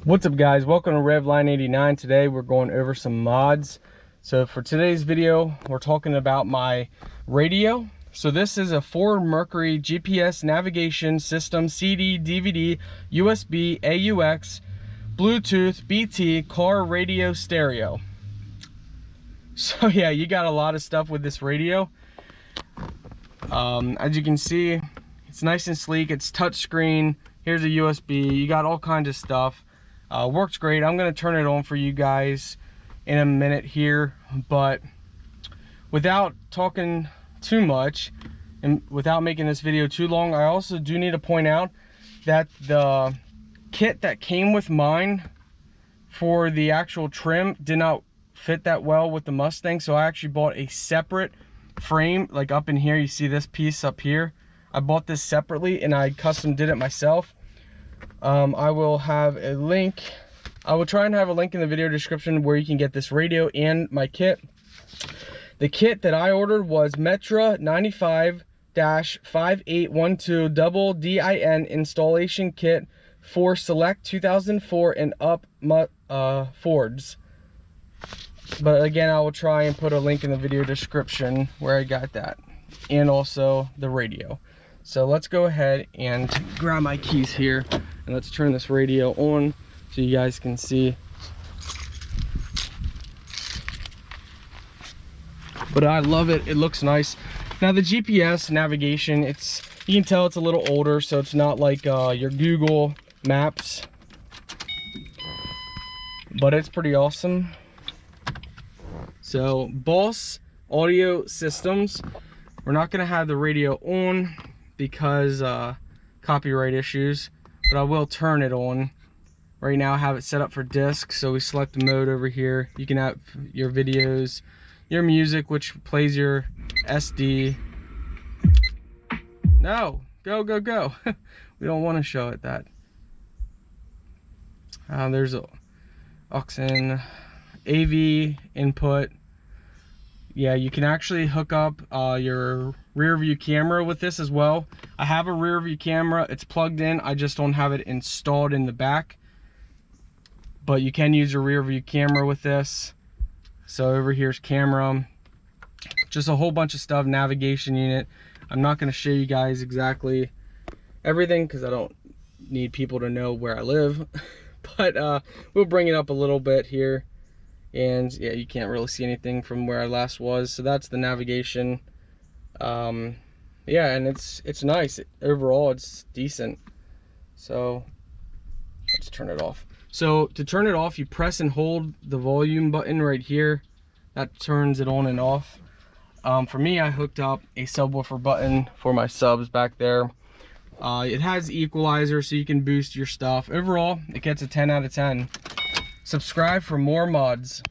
What's up guys, welcome to Revline89. Today we're going over some mods. So for today's video we're talking about my radio. So this is a Ford Mercury GPS navigation system, CD, DVD, USB, AUX, Bluetooth, BT, car radio stereo. So yeah, you got a lot of stuff with this radio. As you can see, it's nice and sleek, it's touchscreen. Here's a USB, you got all kinds of stuff. Works great. I'm going to turn it on for you guys in a minute here, but without talking too much and without making this video too long, I also do need to point out that the kit that came with mine for the actual trim did not fit that well with the Mustang, so I actually bought a separate frame. Like up in here, you see this piece up here, I bought this separately and I custom did it myself. I will have a link. I will try and have a link in the video description where you can get this radio and my kit. The kit that I ordered was Metra 95-5812 double DIN installation kit for select 2004 and up Fords. But again, I will try and put a link in the video description where I got that, and also the radio. So let's go ahead and grab my keys here and let's turn this radio on so you guys can see. But I love it, it looks nice. Now the GPS navigation, you can tell it's a little older, so it's not like your Google Maps, but it's pretty awesome. So Boss Audio Systems, we're not gonna have the radio on because copyright issues, but I will turn it on. Right now I have it set up for disc, so we select the mode over here. You can have your videos, your music, which plays your SD. No, go. We don't want to show it that. There's a aux in, AV input. Yeah, you can actually hook up your rear view camera with this as well. I have a rear view camera, it's plugged in, I just don't have it installed in the back. But you can use your rear view camera with this. So over here's camera, just a whole bunch of stuff, navigation unit. I'm not going to show you guys exactly everything because I don't need people to know where I live. But we'll bring it up a little bit here. And yeah, you can't really see anything from where I last was. So that's the navigation. Yeah, and it's nice. Overall, it's decent. So let's turn it off. So to turn it off, you press and hold the volume button right here. That turns it on and off. For me, I hooked up a subwoofer button for my subs back there. It has equalizer, so you can boost your stuff. Overall, it gets a 10 out of 10. Subscribe for more mods.